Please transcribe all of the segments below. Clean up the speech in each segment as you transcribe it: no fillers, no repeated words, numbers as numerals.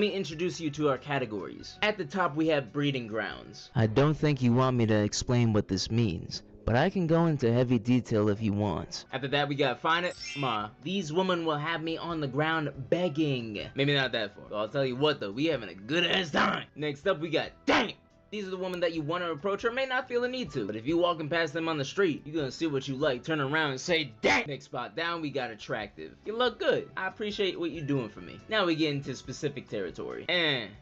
Let me introduce you to our categories. At the top we have breeding grounds. I don't think you want me to explain what this means, but I can go into heavy detail if you want. After that we got find it. These women will have me on the ground begging. Maybe not that far. But I'll tell you what though, we having a good ass time. Next up we got dang. These are the women that you want to approach or may not feel the need to. But if you walking past them on the street, you're gonna see what you like, turn around and say, dang! Next spot down, we got attractive. You look good. I appreciate what you're doing for me. Now we get into specific territory.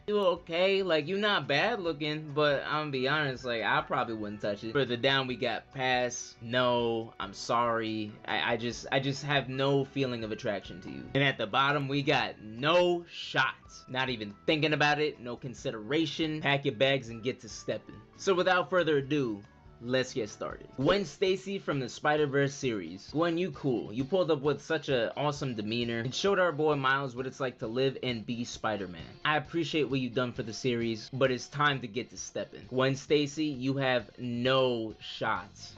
You okay? Like, you not bad looking, but I'm gonna be honest, like, I probably wouldn't touch it. Further down, we got pass, no, I'm sorry. I just have no feeling of attraction to you. And at the bottom, we got no shots. Not even thinking about it, no consideration. Pack your bags and get to stepping. So without further ado, let's get started. Gwen Stacy from the Spider-Verse series. Gwen, you cool. You pulled up with such an awesome demeanor and showed our boy Miles what it's like to live and be Spider-Man. I appreciate what you've done for the series, but it's time to get to stepping. Gwen Stacy, you have no shots.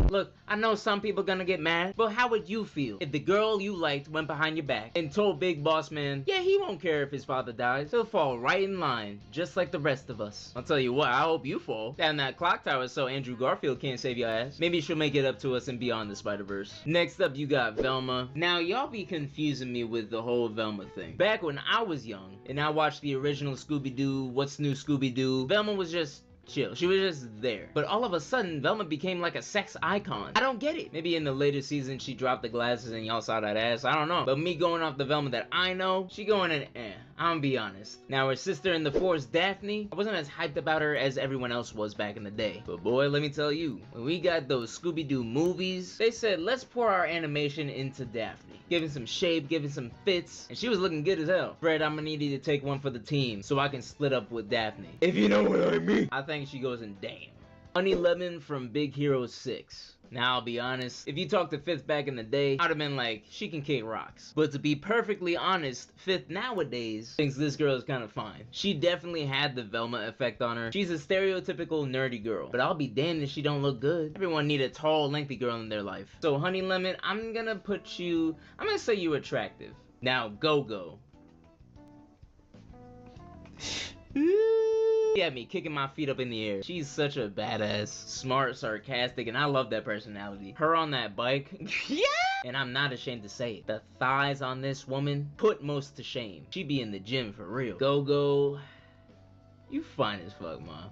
Look, I know some people gonna get mad, but how would you feel if the girl you liked went behind your back and told Big Boss Man, yeah, he won't care if his father dies. He'll fall right in line, just like the rest of us. I'll tell you what, I hope you fall down that clock tower so Andrew Garfield can't save your ass. Maybe she'll make it up to us and Beyond the Spider-Verse. Next up, you got Velma. Now, y'all be confusing me with the whole Velma thing. Back when I was young, and I watched the original Scooby-Doo, What's New Scooby-Doo, Velma was just chill. She was just there. But all of a sudden, Velma became like a sex icon. I don't get it. Maybe in the later season, she dropped the glasses and y'all saw that ass. I don't know. But me going off the Velma that I know, she going in I'm gonna be honest. Now, her sister in the Force, Daphne, I wasn't as hyped about her as everyone else was back in the day. But boy, let me tell you, when we got those Scooby-Doo movies, they said, let's pour our animation into Daphne. Giving some shape, giving some fits, and she was looking good as hell. Fred, I'm gonna need you to take one for the team so I can split up with Daphne. If you know what I mean. I think she goes in damn. Honey Lemon from Big Hero 6. Now, I'll be honest, if you talked to Fifth back in the day, I'd have been like, she can kick rocks. But to be perfectly honest, Fifth nowadays thinks this girl is kind of fine. She definitely had the Velma effect on her. She's a stereotypical nerdy girl, but I'll be damned if she don't look good. Everyone need a tall, lengthy girl in their life. So, Honey Lemon, I'm gonna say you're attractive. Now, Go-Go. She had me kicking my feet up in the air. She's such a badass, smart, sarcastic, and I love that personality. Her on that bike, yeah! And I'm not ashamed to say it. The thighs on this woman put most to shame. She be in the gym for real. Go-Go, you fine as fuck, mom.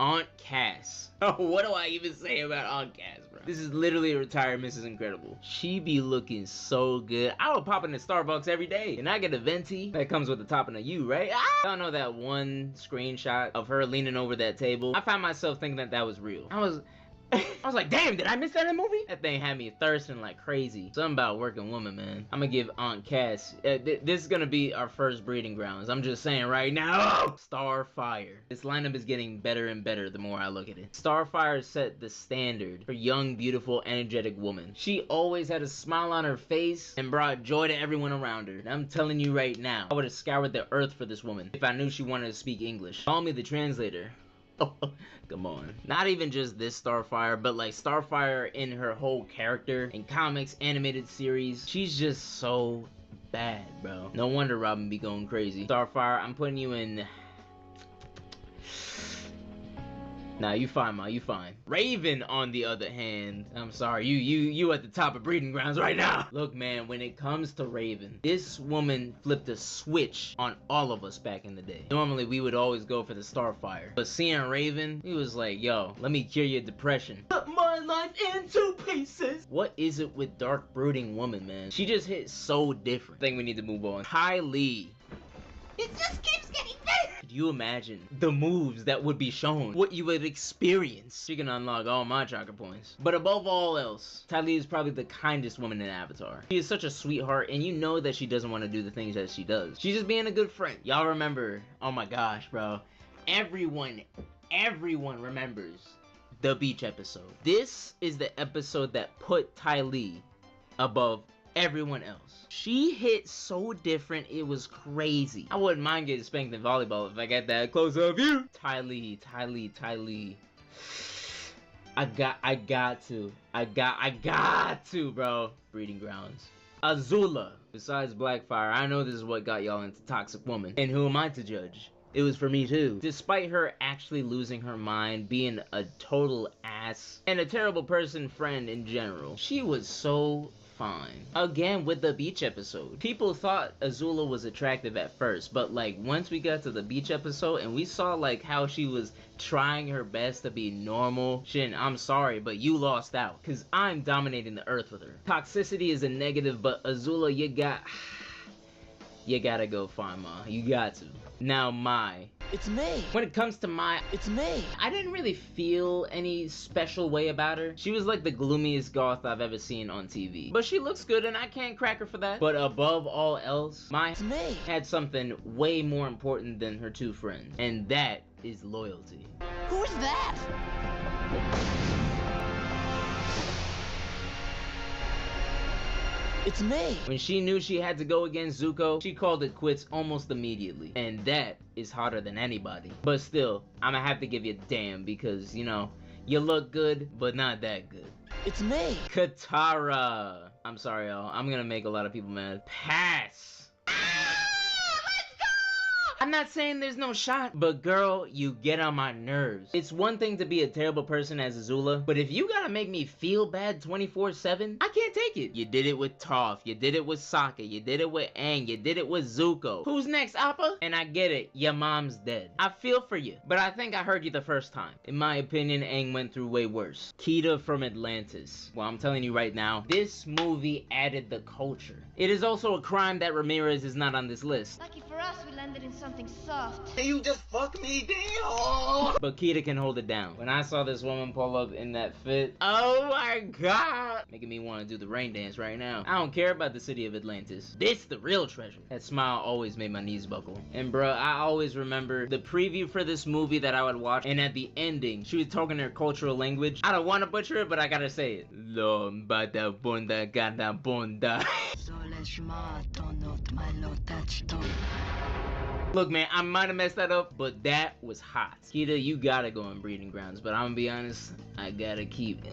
Aunt Cass. Oh, what do I even say about Aunt Cass, bro? This is literally a retired Mrs. Incredible. She be looking so good. I would pop into Starbucks every day, and I get a venti that comes with the topping of you, right? Y'all know that one screenshot of her leaning over that table? I found myself thinking that that was real. I was like, damn, did I miss that in the movie? That thing had me thirsting like crazy. Something about working woman, man. I'm gonna give Aunt Cass, this is gonna be our first breeding grounds. I'm just saying right now. Starfire. This lineup is getting better and better the more I look at it. Starfire set the standard for young, beautiful, energetic woman. She always had a smile on her face and brought joy to everyone around her. And I'm telling you right now, I would have scoured the earth for this woman if I knew she wanted to speak English. Call me the translator. Oh, come on. Not even just this Starfire, but like Starfire in her whole character in comics, animated series. She's just so bad, bro. No wonder Robin be going crazy. Starfire, I'm putting you in. Nah, you fine, ma, you fine. Raven, on the other hand, I'm sorry, you at the top of breeding grounds right now. Look, man, when it comes to Raven, this woman flipped a switch on all of us back in the day. Normally, we would always go for the Starfire, but seeing Raven, he was like, yo, let me cure your depression. Cut my life into pieces. What is it with dark brooding woman, man? She just hit so different. I think we need to move on. Kylie. It just keeps getting better. Could you imagine the moves that would be shown? What you would experience? She can unlock all my chakra points. But above all else, Kylie is probably the kindest woman in Avatar. She is such a sweetheart, and you know that she doesn't want to do the things that she does. She's just being a good friend. Y'all remember, oh my gosh, bro. Everyone remembers the beach episode. This is the episode that put Kylie above everyone else. She hit so different, it was crazy. I wouldn't mind getting spanked in volleyball if I got that close up view. Tylee. I got to, bro. Breeding grounds. Azula. Besides Blackfire, I know this is what got y'all into Toxic Woman. And who am I to judge? It was for me too. Despite her actually losing her mind, being a total ass, and a terrible person friend in general, she was so fine. Again, with the beach episode, people thought Azula was attractive at first, but like once we got to the beach episode and we saw like how she was trying her best to be normal, Shin, I'm sorry, but you lost out, cause I'm dominating the earth with her. Toxicity is a negative, but Azula, you gotta go find Ma. You got to. Now Mai. It's me. When it comes to Mai, It's me. I didn't really feel any special way about her. She was like the gloomiest goth I've ever seen on TV. But she looks good and I can't crack her for that. But above all else, Mai It's me. had something way more important than her two friends. And that is loyalty. Who's that? It's me. When she knew she had to go against Zuko, she called it quits almost immediately. And that is harder than anybody. But still, I'ma have to give you a damn because, you know, you look good, but not that good. It's me. Katara. I'm sorry, y'all. I'm gonna make a lot of people mad. Pass. I'm not saying there's no shot, but girl, you get on my nerves. It's one thing to be a terrible person as Azula, but if you gotta make me feel bad 24/7, I can't take it. You did it with Toph, you did it with Sokka, you did it with Aang, you did it with Zuko. Who's next, Appa? And I get it, your mom's dead. I feel for you, but I think I heard you the first time. In my opinion, Aang went through way worse. Kita from Atlantis. Well, I'm telling you right now, this movie added the culture. It is also a crime that Ramirez is not on this list. Lucky for us, we landed in something soft. You just fucked me down. But Kita can hold it down. When I saw this woman pull up in that fit, oh my god, making me want to do the rain dance right now. I don't care about the city of Atlantis. This the real treasure. That smile always made my knees buckle. And bruh, I always remember the preview for this movie that I would watch, and at the ending, she was talking her cultural language. I don't want to butcher it, but I gotta say it. Lombada bunda gada bunda. Look, man, I might have messed that up, but that was hot. Kita, you gotta go in breeding grounds, but I'm gonna be honest, I gotta keep.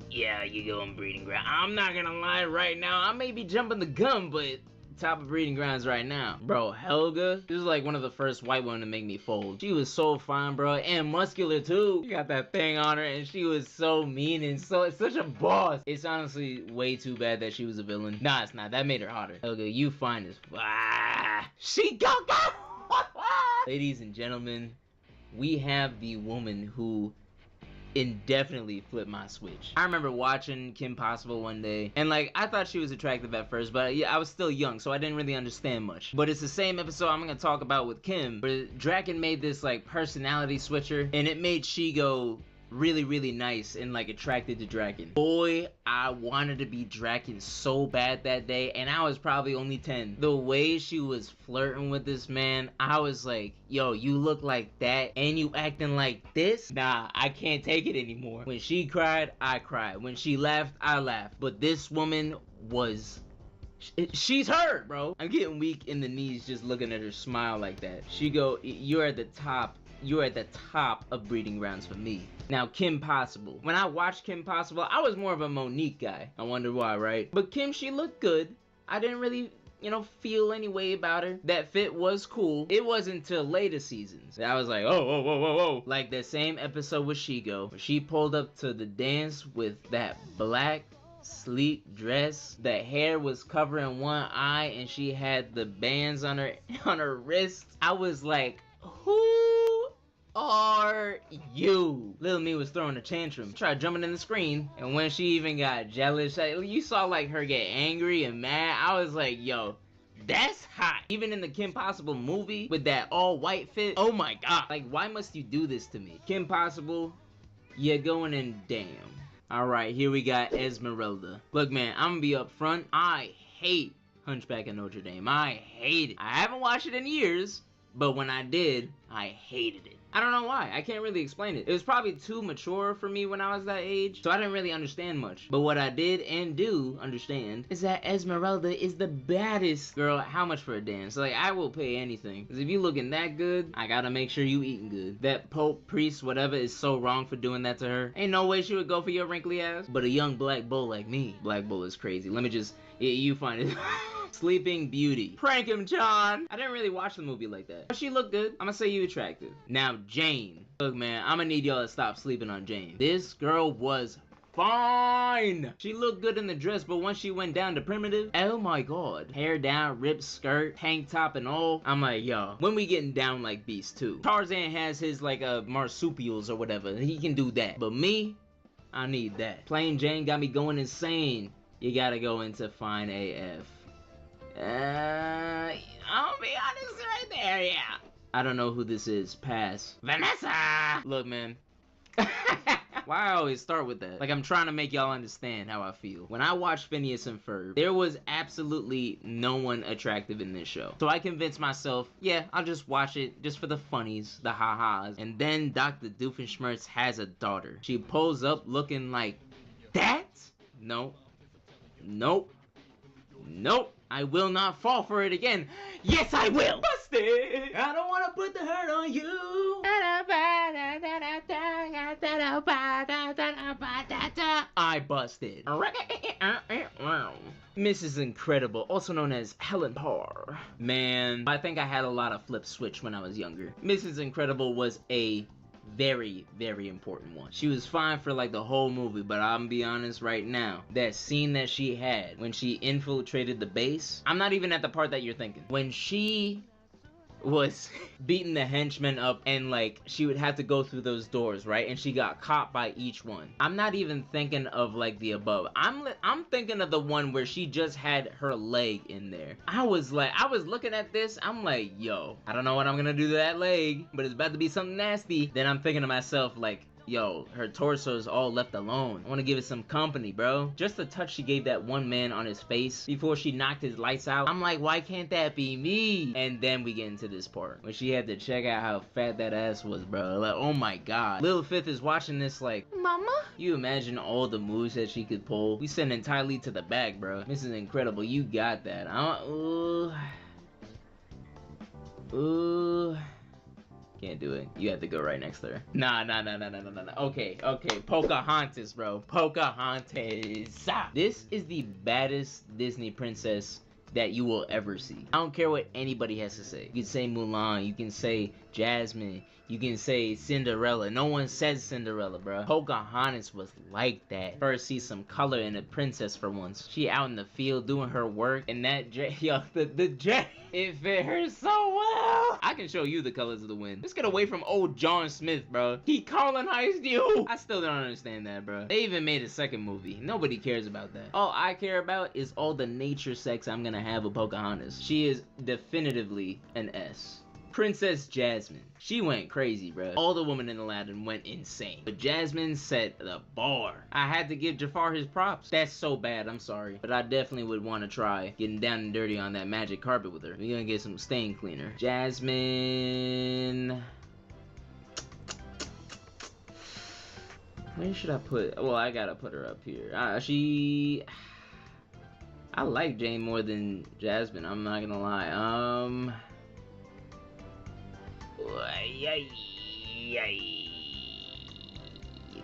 Yeah, you go in breeding ground. I'm not gonna lie right now, I may be jumping the gun, but top of breeding grounds right now. Bro, Helga, she was like one of the first white women to make me fold. She was so fine, bro, and muscular too. She got that thing on her, and she was so mean and such a boss. It's honestly way too bad that she was a villain. Nah, it's not. That made her hotter. Helga, you fine as she go. Ladies and gentlemen, we have the woman who indefinitely flipped my switch. I remember watching Kim Possible one day, and like, I thought she was attractive at first, but yeah, I was still young, so I didn't really understand much. But it's the same episode I'm gonna talk about with Kim, where Draken made this like personality switcher, and it made Shigo really, really nice and like attracted to Draken. Boy, I wanted to be Draken so bad that day, and I was probably only 10. The way she was flirting with this man, I was like, yo, you look like that and you acting like this? Nah, I can't take it anymore. When she cried, I cried. When she laughed, I laughed. But this woman was... she's her, bro. I'm getting weak in the knees just looking at her smile like that. She go, you're at the top of breeding grounds for me. Now, Kim Possible. When I watched Kim Possible, I was more of a Monique guy. I wonder why, right? But Kim, she looked good. I didn't really, you know, feel any way about her. That fit was cool. It wasn't until later seasons that I was like, oh. Like that same episode with Shigo, where she pulled up to the dance with that black sleek dress. The hair was covering one eye and she had the bands on her wrist. I was like, who are you? Little me was throwing a tantrum, tried jumping in the screen, and when she even got jealous, you saw like her get angry and mad. I was like, yo, that's hot. Even in the Kim Possible movie with that all white fit, oh my god, like why must you do this to me? Kim Possible, you're going in damn. Alright, here we got Esmeralda. Look, man, I'm gonna be up front. I hate Hunchback of Notre Dame. I hate it. I haven't watched it in years, But when I did, I hated it. I don't know why. I can't really explain it. It was probably too mature for me when I was that age, so I didn't really understand much. But what I did and do understand is that Esmeralda is the baddest girl. How much for a dance? Like, I will pay anything. Because if you looking that good, I gotta make sure you eating good. That pope, priest, whatever is so wrong for doing that to her. Ain't no way she would go for your wrinkly ass. But a young black bull like me, black bull is crazy. Let me just, you find it. Sleeping Beauty. Prank him, John. I didn't really watch the movie like that. But she looked good. I'm gonna say you attractive. Now, Jane. Look, man, I'm gonna need y'all to stop sleeping on Jane. This girl was fine. She looked good in the dress, but once she went down to primitive, oh my god. Hair down, ripped skirt, tank top and all. I'm like, yo, when we getting down like Beast too? Tarzan has his like marsupials or whatever. He can do that. But me, I need that. Plain Jane got me going insane. You gotta go into Fine AF. I'll be honest right there, yeah. I don't know who this is. Pass. Vanessa! Look, man. Why I always start with that? Like, I'm trying to make y'all understand how I feel. When I watched Phineas and Ferb, there was absolutely no one attractive in this show. So I convinced myself, yeah, I'll just watch it just for the funnies, the ha-has. And then Dr. Doofenshmirtz has a daughter. She pulls up looking like that? Nope. Nope. Nope. I will not fall for it again. Yes, I will. Busted. I don't want to put the hurt on you. I busted. Mrs. Incredible, also known as Helen Parr. Man, I think I had a lot of flip switch when I was younger. Mrs. Incredible was a very, very important one. She was fine for like the whole movie, but I'm gonna be honest right now, that scene that she had when she infiltrated the base, I'm not even at the part that you're thinking. When she was beating the henchmen up and like she would have to go through those doors, right? And she got caught by each one. I'm not even thinking of like the above. I'm thinking of the one where she just had her leg in there. I was looking at this, I'm like, yo, I don't know what I'm gonna do to that leg, but it's about to be something nasty. Then I'm thinking to myself like, yo, her torso is all left alone. I want to give it some company, bro. Just the touch she gave that one man on his face before she knocked his lights out. I'm like, why can't that be me? And then we get into this part when she had to check out how fat that ass was, bro. Like, oh my god. Lil Fifth is watching this like, mama? You imagine all the moves that she could pull? We send entirely to the back, bro. Mrs. Incredible, you got that. Ooh. Can't do it. You have to go right next to her. Nah. Okay. Pocahontas, bro. Pocahontas. This is the baddest Disney princess that you will ever see. I don't care what anybody has to say. You can say Mulan. You can say Jasmine. You can say Cinderella. No one says Cinderella, bro. Pocahontas was like that. First see some color in a princess for once. She out in the field doing her work, and that the dress, it fit her so well. I can show you the colors of the wind. Let's get away from old John Smith, bro. He colonized you. I still don't understand that, bro. They even made a second movie. Nobody cares about that. All I care about is all the nature sex I'm gonna have with Pocahontas. She is definitively an S. Princess Jasmine. She went crazy, bro. All the women in Aladdin went insane. But Jasmine set the bar. I had to give Jafar his props. That's so bad, I'm sorry. But I definitely would want to try getting down and dirty on that magic carpet with her. We're gonna get some stain cleaner. Jasmine. Where should I put? Well, I gotta put her up here. I like Jane more than Jasmine, I'm not gonna lie.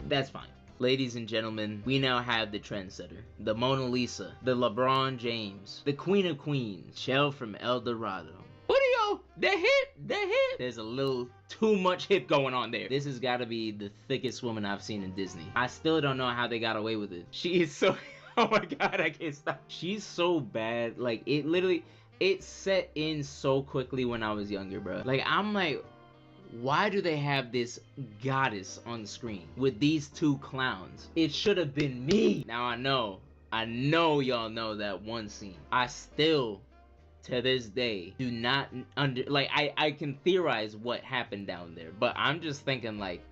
That's fine. Ladies and gentlemen, we now have the trendsetter, the Mona Lisa, the LeBron James, the Queen of Queens, Shell from El Dorado. The hip! There's a little too much hip going on there. This has got to be the thickest woman I've seen in Disney. I still don't know how they got away with it. She is so... Oh my god, I can't stop. She's so bad. Like, it set in so quickly when I was younger, bro. Like, I'm like, why do they have this goddess on the screen with these two clowns? It should have been me. Now I know y'all know that one scene. I still, to this day, do not I can theorize what happened down there, but I'm just thinking like,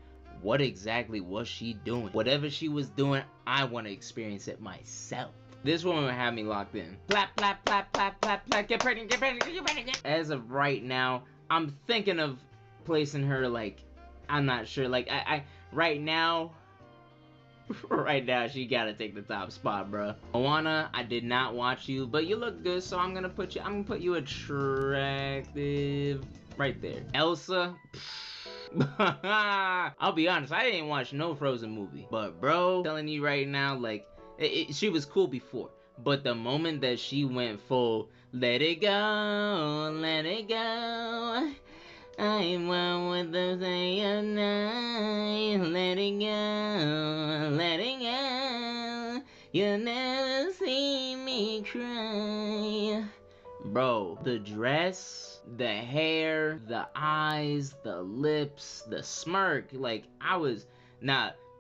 what exactly was she doing? Whatever she was doing, I want to experience it myself. This woman would have me locked in. Plap, plap, plap, plap, plap, plap, get pregnant, get pregnant, get pregnant. As of right now, I'm thinking of placing her, like, I'm not sure. Like, I right now, right now, she gotta take the top spot, bro. Moana, I did not watch you, but you look good, so I'm gonna put you attractive right there. Elsa, I'll be honest, I didn't watch no Frozen movie, but bro, telling you right now, like, she was cool before, but the moment that she went full, let it go, I'm one with the day of night, let it go, you'll never see me cry. Bro, the dress, the hair, the eyes, the lips, the smirk, like,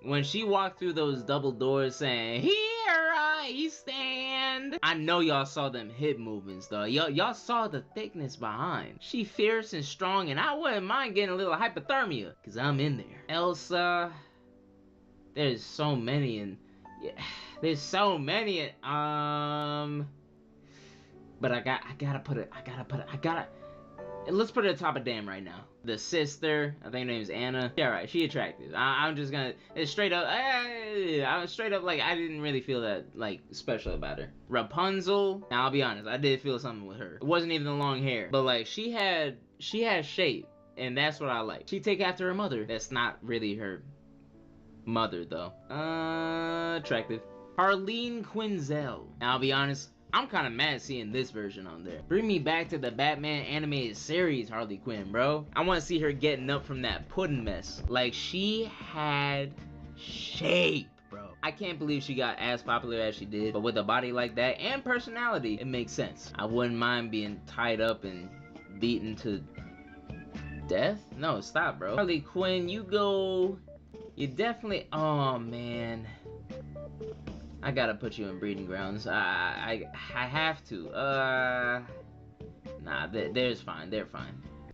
when she walked through those double doors saying, "Here I stand," I know y'all saw them hip movements, though. Y'all saw the thickness behind. She fierce and strong, and I wouldn't mind getting a little hypothermia, because I'm in there. Elsa, there's so many, and yeah, there's so many, but let's put it at the top of damn right now. The sister, I think her name's Anna. Yeah, right, she attractive. I'm just gonna, it's straight up, I was straight up, like, I didn't really feel that, like, special about her. Rapunzel, now I'll be honest, I did feel something with her. It wasn't even the long hair, but, like, she had shape, and that's what I like. She take after her mother. That's not really her mother, though. Attractive. Harleen Quinzel. Now, I'll be honest, I'm kind of mad seeing this version on there. Bring me back to the Batman animated series, Harley Quinn, bro. I want to see her getting up from that pudding mess. Like, she had shape, bro. I can't believe she got as popular as she did, but with a body like that and personality, it makes sense. I wouldn't mind being tied up and beaten to death. No, stop, bro. Harley Quinn, you definitely, oh man, I gotta put you in breeding grounds. I have to. Nah, they're fine.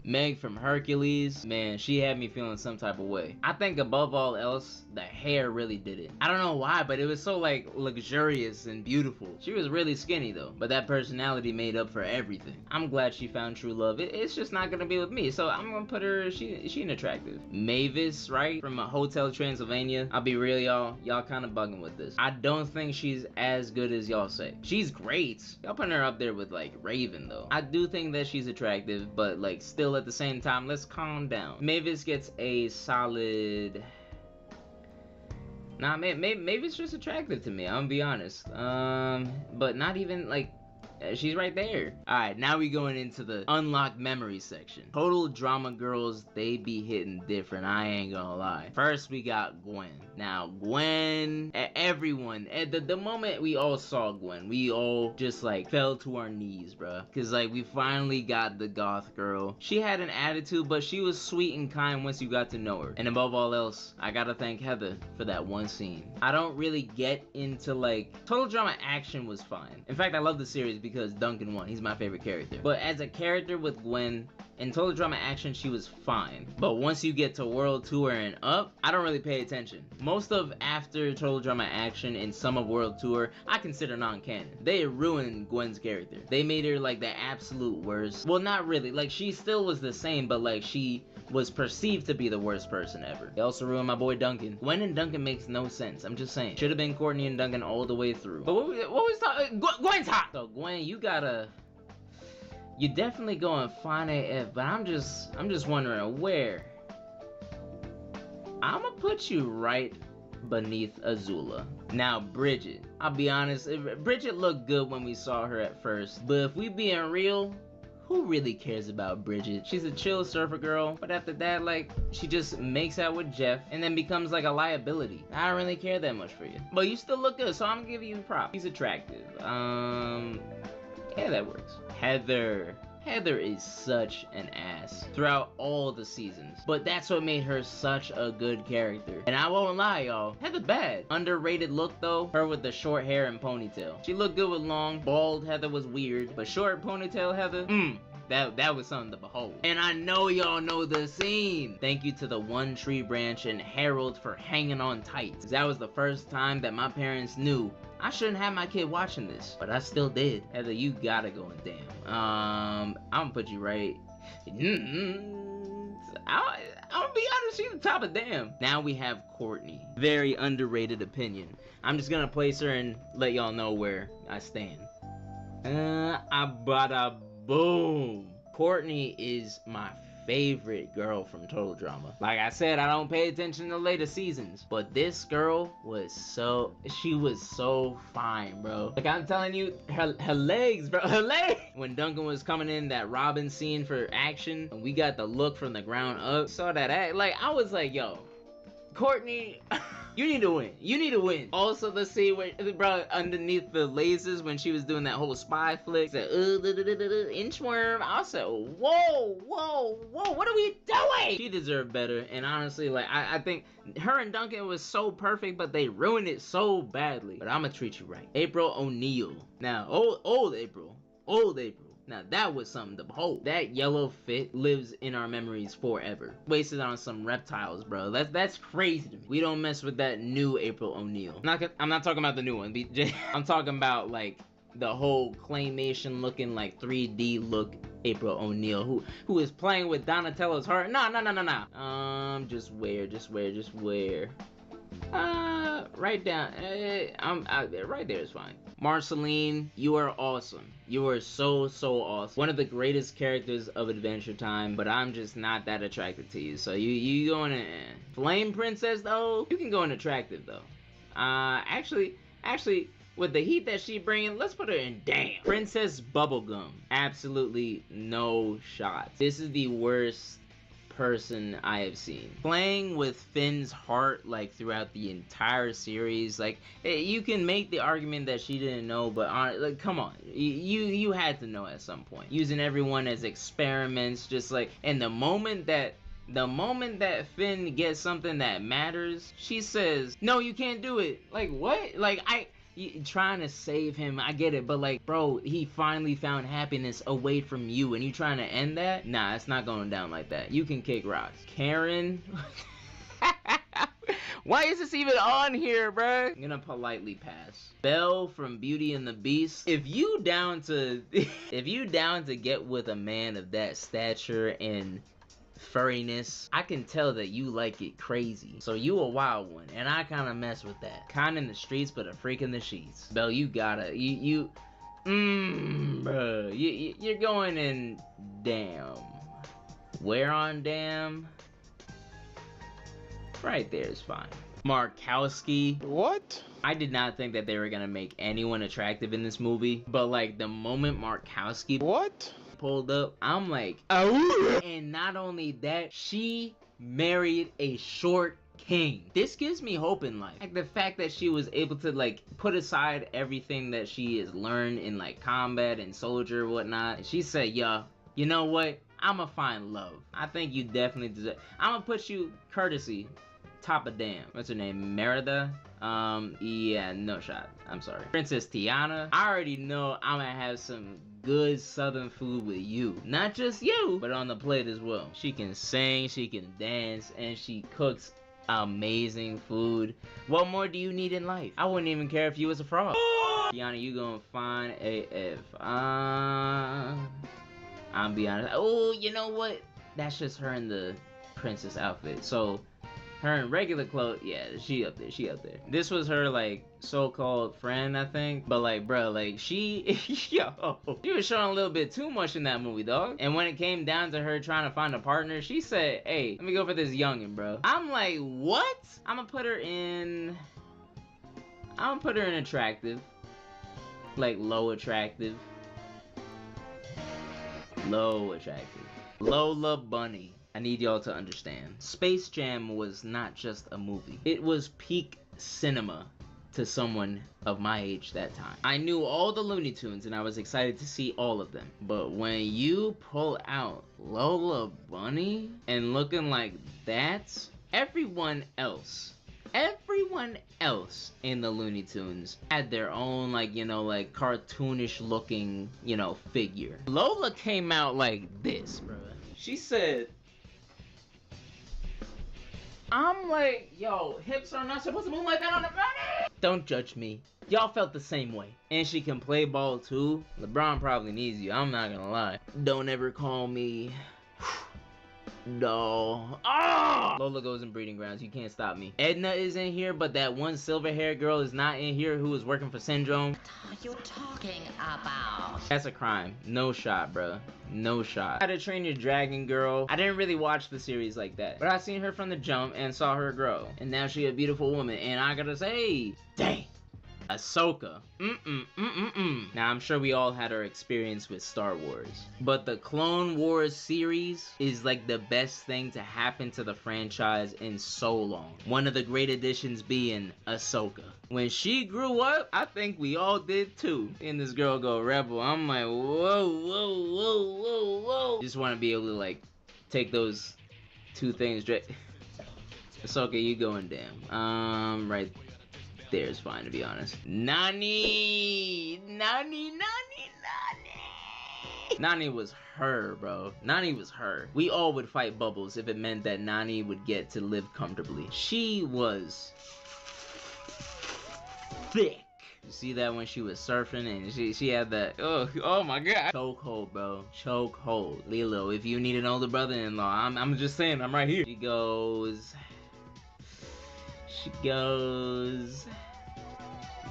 Meg from Hercules, man, she had me feeling some type of way. I think above all else, the hair really did it. I don't know why, but it was so, like, luxurious and beautiful. She was really skinny though, but that personality made up for everything. I'm glad she found true love. It's just not gonna be with me, so I'm gonna put her, she an attractive. Mavis, right, from a Hotel Transylvania. I'll be real, y'all kind of bugging with this. I don't think she's as good as y'all say. She's great. Y'all putting her up there with, like, Raven though. I do think that she's attractive, but, like, still at the same time, let's calm down. Mavis gets a solid, nah, Mavis just attractive to me, I'm gonna be honest. But not even, like, she's right there. Alright, now we going into the unlocked memory section. Total drama girls, they be hitting different, I ain't gonna lie. First, we got Gwen. Now, Gwen, everyone, at the moment we all saw Gwen, we all just, like, fell to our knees, bruh. Cause, like, we finally got the goth girl. She had an attitude, but she was sweet and kind once you got to know her. And above all else, I gotta thank Heather for that one scene. I don't really get into, like, Total Drama Action was fine. In fact, I love the series because Duncan won. He's my favorite character. But as a character with Gwen, in Total Drama Action, she was fine. But once you get to World Tour and up, I don't really pay attention. Most of after Total Drama Action and some of World Tour, I consider non-canon. They ruined Gwen's character. They made her, like, the absolute worst. Well, not really. Like, she still was the same, but, like, she was perceived to be the worst person ever. They also ruined my boy Duncan. Gwen and Duncan makes no sense. I'm just saying. Should have been Courtney and Duncan all the way through. But what was talking? Gwen's hot. So Gwen, you're definitely going fine AF, but I'm just wondering where. I'ma put you right beneath Azula. Now, Bridget. I'll be honest, Bridget looked good when we saw her at first, but if we being real, who really cares about Bridget? She's a chill surfer girl, but after that, like, she just makes out with Jeff and then becomes like a liability. I don't really care that much for you. But you still look good, so I'm gonna give you props. She's attractive. Yeah, that works. Heather is such an ass throughout all the seasons, but that's what made her such a good character. And I won't lie, y'all, Heather bad. Underrated look though, her with the short hair and ponytail. She looked good with long. Bald Heather was weird, but short ponytail Heather, that was something to behold. And I know y'all know the scene. Thank you to the One Tree Branch and Harold for hanging on tight. That was the first time that my parents knew I shouldn't have my kid watching this, but I still did. Heather, you gotta go in damn. I'm gonna put you right. I'll be honest, she's the top of damn. Now we have Courtney. Very underrated opinion. I'm just gonna place her and let y'all know where I stand. Bada boom. Courtney is my favorite girl from Total Drama. Like I said, I don't pay attention to later seasons, but this girl was so fine, bro. Like I'm telling you, her legs, bro, her legs. When Duncan was coming in that Robin scene for action, and we got the look from the ground up, saw that act, like I was like, yo, Courtney, you need to win. You need to win. Also, the scene where, bro, underneath the lasers when she was doing that whole spy flick, said, inchworm. I said, whoa, what are we doing? She deserved better. And honestly, like, I think her and Duncan was so perfect, but they ruined it so badly. But I'm gonna treat you right. April O'Neil. Now, old April. Now that was something to behold. That yellow fit lives in our memories forever. Wasted on some reptiles, bro. That's crazy to me. We don't mess with that new April O'Neil. I'm not talking about the new one. I'm talking about like the whole claymation looking like 3D look April O'Neil who is playing with Donatello's heart. Nah. Just where. Right down. Right there is fine. Marceline, you are awesome. You are so awesome. One of the greatest characters of Adventure Time, but I'm just not that attracted to you. So you going to Flame Princess though? You can go in attractive though. Actually, with the heat that she bringing, let's put her in damn. Princess Bubblegum, absolutely no shot. This is the worst person I have seen. Playing with Finn's heart like throughout the entire series, like you can make the argument that she didn't know, but like come on, you had to know at some point. Using everyone as experiments, just like, and the moment that Finn gets something that matters, she says, no, you can't do it. Like what? Like trying to save him, I get it, but like, bro, he finally found happiness away from you, and you trying to end that? Nah, it's not going down like that. You can kick rocks. Karen, why is this even on here, bro? I'm gonna politely pass. Belle from Beauty and the Beast. If you down to get with a man of that stature and furriness, I can tell that you like it crazy. So you a wild one, and I kind of mess with that. Kind in the streets, but a freak in the sheets. Belle, you gotta, bro, you're going in damn. Where on damn? Right there is fine. Markowski. What? I did not think that they were gonna make anyone attractive in this movie, but like the moment Markowski pulled up, I'm like, oh. And not only that, she married a short king. This gives me hope in life. Like the fact that she was able to like put aside everything that she has learned in like combat and soldier and whatnot. She said, yeah, you know what? I'ma find love. I think you definitely deserve. I'ma put you courtesy top of damn. What's her name? Merida? Yeah, no shot. I'm sorry. Princess Tiana. I already know I'm gonna have some good southern food with you. Not just you, but on the plate as well. She can sing, she can dance, and she cooks amazing food. What more do you need in life? I wouldn't even care if you was a frog. Tiana, you gonna find AF. I'll be honest. Oh, you know what? That's just her in the princess outfit. So her in regular clothes, yeah, she up there. This was her, like, so-called friend, I think. But, like, bro, like, she was showing a little bit too much in that movie, dog. And when it came down to her trying to find a partner, she said, hey, let me go for this youngin', bro. I'm like, what? I'm gonna put her in attractive. Like, low attractive. Lola Bunny. I need y'all to understand. Space Jam was not just a movie. It was peak cinema to someone of my age that time. I knew all the Looney Tunes and I was excited to see all of them. But when you pull out Lola Bunny and looking like that, everyone else in the Looney Tunes had their own, like, you know, like cartoonish looking, you know, figure. Lola came out like this, bro. She said, I'm like, yo, hips are not supposed to move like that on the body. Don't judge me. Y'all felt the same way. And she can play ball too. LeBron probably needs you, I'm not gonna lie. Don't ever call me No. Ah! Lola goes in breeding grounds. You can't stop me. Edna is in here, but that one silver-haired girl is not in here who is working for Syndrome. What are you talking about? That's a crime. No shot, bro. No shot. How to Train Your Dragon girl. I didn't really watch the series like that, but I seen her from the jump and saw her grow. And now she a beautiful woman. And I gotta say, dang. Ahsoka. Now, I'm sure we all had our experience with Star Wars, but the Clone Wars series is like the best thing to happen to the franchise in so long. One of the great additions being Ahsoka. When she grew up, I think we all did too. And this girl go rebel. I'm like, whoa, whoa, whoa, whoa, whoa. Just want to be able to like take those two things straight. Ahsoka, you going down. Right there's fine, to be honest. Nani was her, bro. Nani was her. We all would fight Bubbles if it meant that Nani would get to live comfortably. She was thick. You see that when she was surfing and she had that, oh my god. Chokehold, bro. Chokehold. Lilo, if you need an older brother-in-law, I'm just saying, I'm right here. She goes...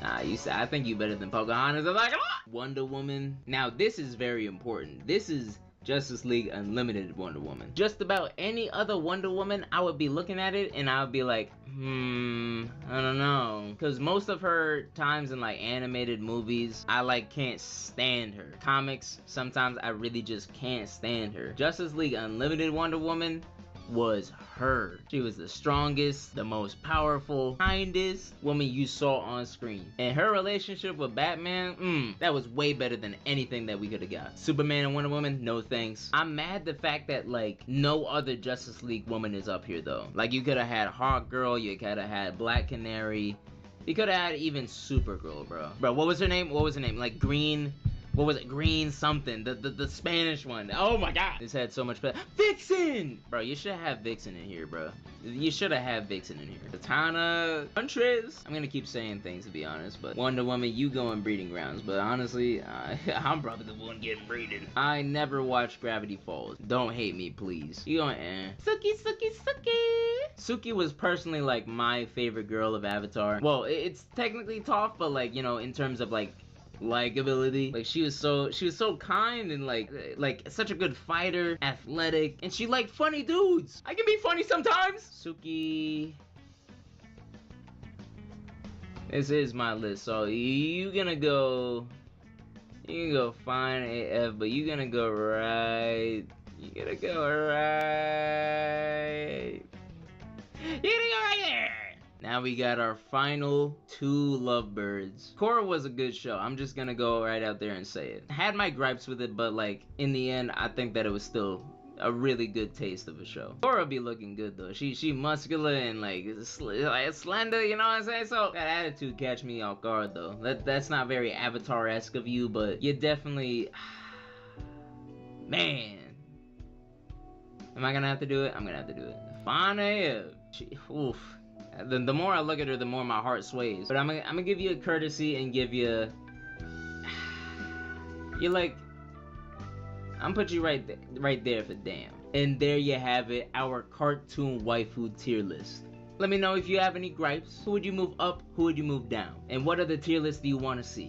Nah, I think you better than Pocahontas. I'm like, ah! Wonder Woman. Now, this is very important. This is Justice League Unlimited Wonder Woman. Just about any other Wonder Woman, I would be looking at it and I would be like, I don't know. Because most of her times in like animated movies, I like can't stand her. Comics, sometimes I really just can't stand her. Justice League Unlimited Wonder Woman was her. She was the strongest, the most powerful, kindest woman you saw on screen. And her relationship with Batman, that was way better than anything that we could have got. Superman and Wonder Woman, no thanks. I'm mad the fact that like no other Justice League woman is up here though. Like you could have had Hawk Girl, you could have had Black Canary, you could have had even Supergirl, bro. Bro, what was her name? Like Green... What was it? Green something. The Spanish one. Oh my god. This had so much better. Vixen! Bro, you should have Vixen in here, bro. You should have had Vixen in here. Katana. Huntress. I'm gonna keep saying things to be honest, but Wonder Woman, you go in breeding grounds. But honestly, I'm probably the one getting breeded. I never watched Gravity Falls. Don't hate me, please. You going, Suki. Suki was personally like my favorite girl of Avatar. Well, it's technically Toph, but like, you know, in terms of like likability, like she was so kind and like such a good fighter, athletic, and she liked funny dudes. I can be funny sometimes. Suki. This is my list, so you can go fine AF, but you gonna go right. You're gonna go right there. Now we got our final two lovebirds. Korra was a good show. I'm just gonna go right out there and say it. Had my gripes with it, but like in the end, I think that it was still a really good taste of a show. Korra be looking good though. She muscular and like slender, you know what I'm saying? So that attitude catch me off guard though. That's not very Avatar-esque of you, but you definitely, man. Am I gonna have to do it? I'm gonna have to do it. Fine AF. Oof. The more I look at her, the more my heart sways. But I'm gonna give you a courtesy and give you... You're like... I'm put you right there for damn. And there you have it, our cartoon waifu tier list. Let me know if you have any gripes. Who would you move up? Who would you move down? And what other tier lists do you want to see?